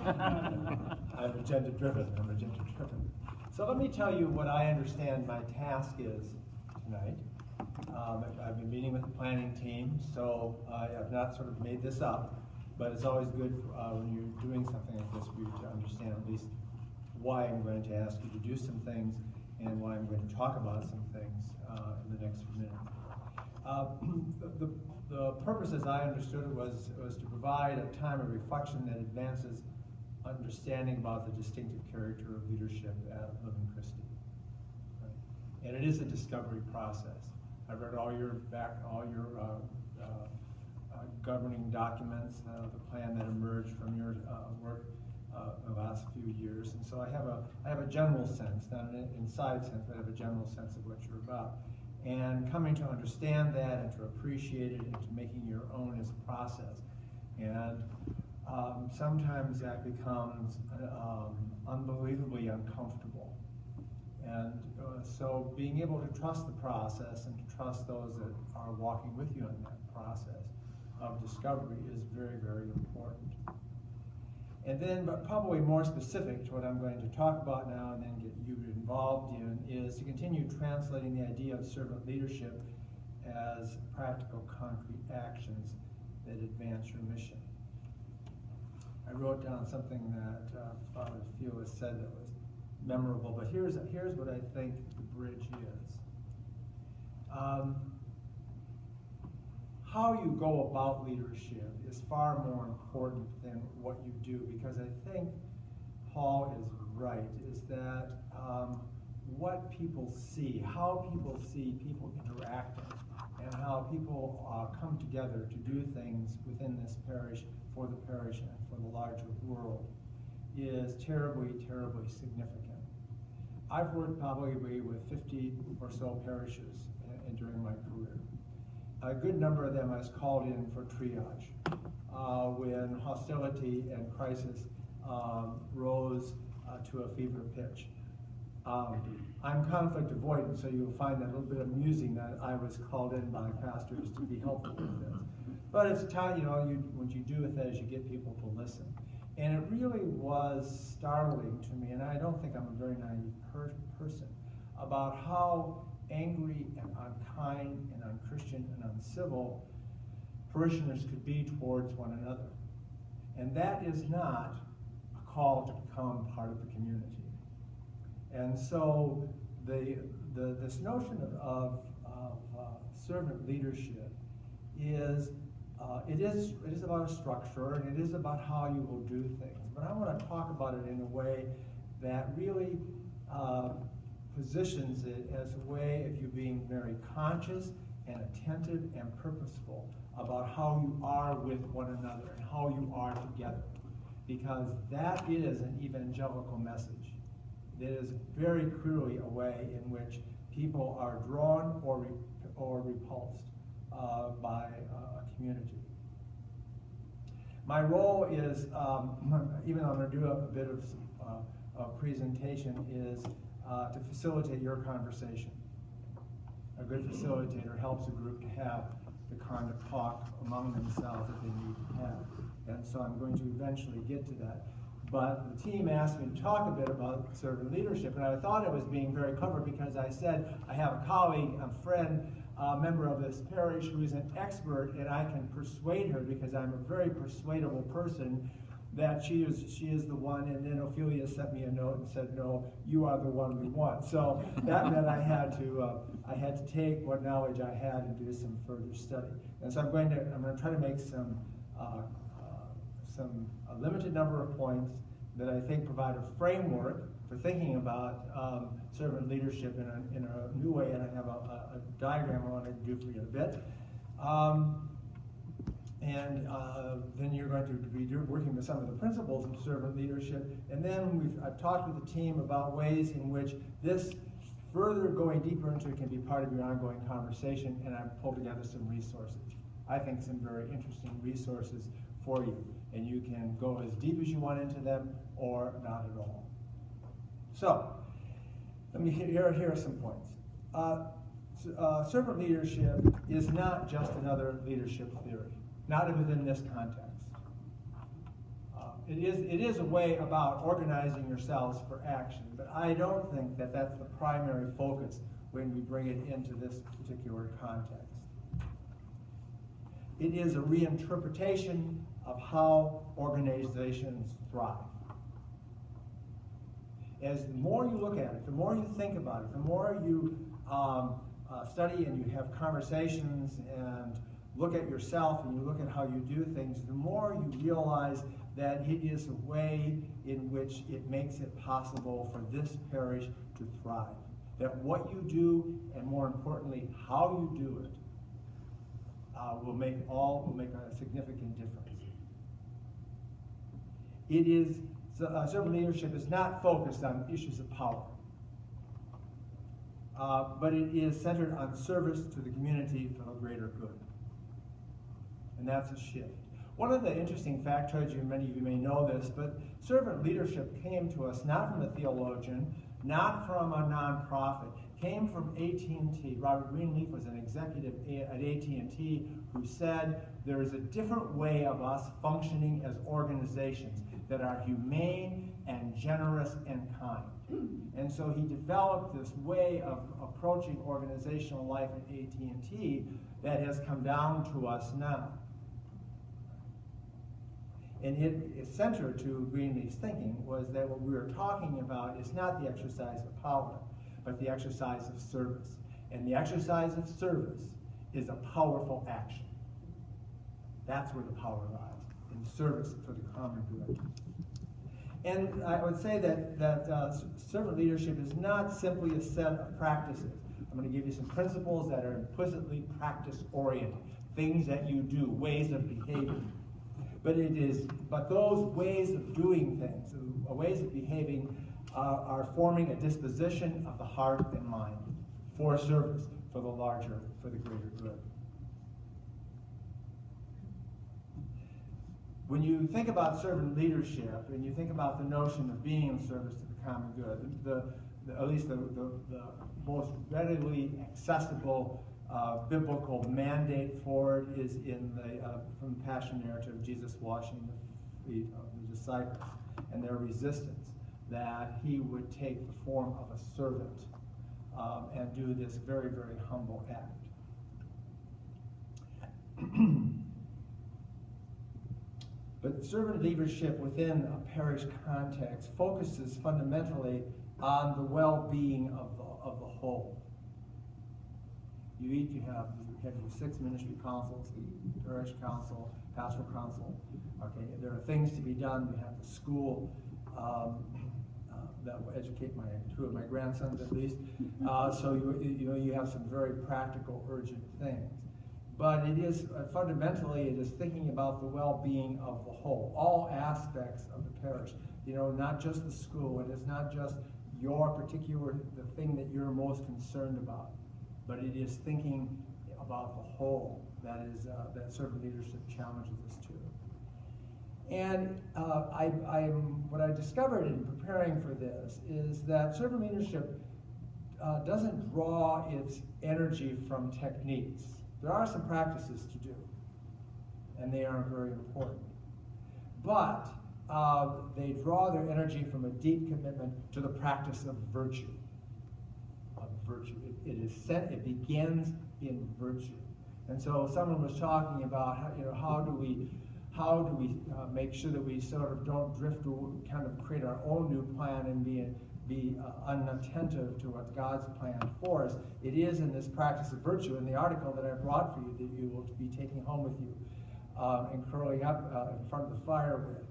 I'm agenda-driven. So let me tell you what I understand my task is tonight. I've been meeting with the planning team, so I have not sort of made this up, but it's always good when you're doing something like this for you to understand at least why I'm going to ask you to do some things and why I'm going to talk about some things in the next few minutes. The purpose, as I understood it, was to provide a time of reflection that advances understanding about the distinctive character of leadership at Living Christi. Right? And it is a discovery process. I've read all your governing documents, the plan that emerged from your work the last few years, and so I have a general sense, not an inside sense, but I have a general sense of what you're about. And coming to understand that and to appreciate it and to making your own is a process. And sometimes that becomes unbelievably uncomfortable. And so being able to trust the process and to trust those that are walking with you in that process of discovery is very, very important. And then, but probably more specific to what I'm going to talk about now and then get you involved in, is to continue translating the idea of servant leadership as practical, concrete actions that advance your mission. I wrote down something that Father Felix said that was memorable, but here's what I think the bridge is. How you go about leadership is far more important than what you do, because I think Paul is right, is that what people see, how people see people interacting, and how people come together to do things within this parish, for the parish, and for the larger world, is terribly, terribly significant. I've worked probably with 50 or so parishes during my career. A good number of them I was called in for triage when hostility and crisis rose to a fever pitch. I'm conflict avoidant, so you'll find that a little bit amusing that I was called in by pastors to be helpful with this. But it's time, what you do with that is you get people to listen. And it really was startling to me, and I don't think I'm a very naive person, about how angry and unkind and unchristian and uncivil parishioners could be towards one another. And that is not a call to become part of the community. And so this notion of servant leadership is it is about a structure, and it is about how you will do things. But I want to talk about it in a way that really positions it as a way of you being very conscious and attentive and purposeful about how you are with one another and how you are together. Because that is an evangelical message. It is very clearly a way in which people are drawn or repulsed by a community. My role is, even though I'm going to do a bit of presentation, is to facilitate your conversation. A good facilitator helps a group to have the kind of talk among themselves that they need to have. And so I'm going to eventually get to that. But the team asked me to talk a bit about servant leadership, and I thought it was being very clever because I said I have a colleague, a friend, a member of this parish who is an expert, and I can persuade her because I'm a very persuadable person that she is the one. And then Ophelia sent me a note and said, "No, you are the one we want." So that meant I had to take what knowledge I had and do some further study. And so I'm going to try to make a limited number of points that I think provide a framework for thinking about servant leadership in a new way. And I have a diagram I want to do for you in a bit. Then you're going to be working with some of the principles of servant leadership. And then I've talked with the team about ways in which this further going deeper into it can be part of your ongoing conversation, and I've pulled together some resources. I think some very interesting resources for you. And you can go as deep as you want into them or not at all. So, here are some points. Servant leadership is not just another leadership theory, not within this context. it is a way about organizing yourselves for action, but I don't think that that's the primary focus when we bring it into this particular context. It is a reinterpretation of how organizations thrive. As the more you look at it, the more you think about it, the more you study and you have conversations and look at yourself and you look at how you do things, the more you realize that it is a way in which it makes it possible for this parish to thrive. That what you do, and more importantly, how you do it, will make a significant difference. It is servant leadership is not focused on issues of power, but it is centered on service to the community for the greater good, and that's a shift. One of the interesting factoids, many of you may know this, but servant leadership came to us not from a theologian, not from a nonprofit, came from AT&T. Robert Greenleaf was an executive at AT&T who said there is a different way of us functioning as organizations that are humane and generous and kind. And so he developed this way of approaching organizational life at AT&T that has come down to us now. And it center to Greenleaf's thinking was that what we were talking about is not the exercise of power, but the exercise of service. And the exercise of service is a powerful action. That's where the power lies, in service for the common good. And I would say that servant leadership is not simply a set of practices. I'm going to give you some principles that are implicitly practice-oriented, things that you do, ways of behaving. But those ways of doing things, ways of behaving, are forming a disposition of the heart and mind for service, for the greater good. When you think about servant leadership and you think about the notion of being in service to the common good, at least the most readily accessible biblical mandate for it is from the Passion narrative, Jesus washing the feet of the disciples and their resistance, that he would take the form of a servant and do this very, very humble act. But servant leadership within a parish context focuses fundamentally on the well-being of the whole. You have your 6 ministry councils, the parish council, pastoral council. Okay, there are things to be done. We have the school that will educate two of my grandsons at least. So you have some very practical, urgent things. But it is fundamentally it is thinking about the well-being of the whole, all aspects of the parish. Not just the school. It is not just the thing that you're most concerned about, but it is thinking about the whole that servant leadership challenges us to. And what I discovered in preparing for this is that servant leadership doesn't draw its energy from techniques. There are some practices to do, and they are very important. But they draw their energy from a deep commitment to the practice of virtue. It begins in virtue. And so someone was talking about how do we make sure that we sort of don't drift to kind of create our own new plan and be unattentive to what God's plan for us. It is in this practice of virtue. In the article that I brought for you that you will be taking home with you and curling up in front of the fire with,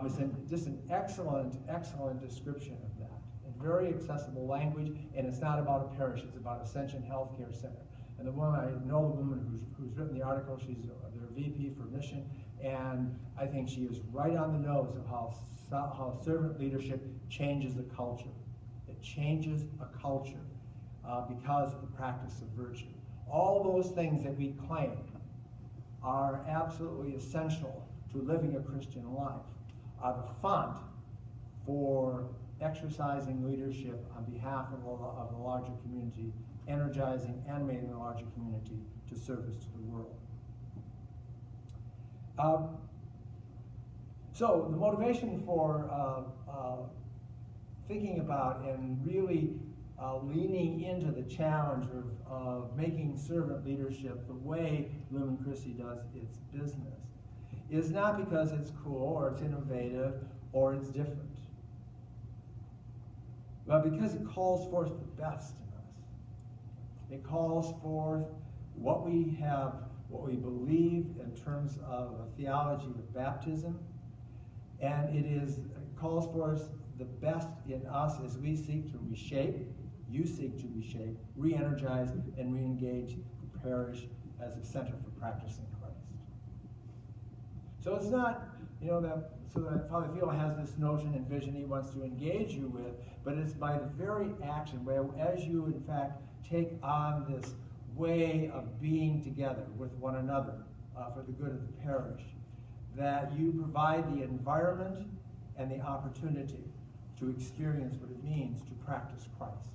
it's just an excellent description of that. In very accessible language, and it's not about a parish, it's about Ascension Healthcare Center. And I know the woman who's written the article. She's their VP for mission, and I think she is right on the nose of how servant leadership changes a culture. It changes a culture because of the practice of virtue. All those things that we claim are absolutely essential to living a Christian life are the font for exercising leadership on behalf of the larger community, energizing, animating the larger community to service to the world. So the motivation for thinking about and really leaning into the challenge of making servant leadership the way Lumen Christi does its business is not because it's cool or it's innovative or it's different, but because it calls forth the best in us. It calls forth what we have, what we believe in terms of a theology of baptism, and it calls forth the best in us as we seek to reshape, you seek to reshape, re-energize, and re-engage the parish as a center for practicing Christ. So it's not, so that Father Phil has this notion and vision he wants to engage you with, but it's by the very action, where as you in fact take on this way of being together with one another for the good of the parish, that you provide the environment and the opportunity to experience what it means to practice Christ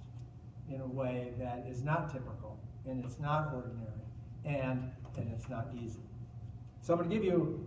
in a way that is not typical, and it's not ordinary, and it's not easy. So I'm going to give you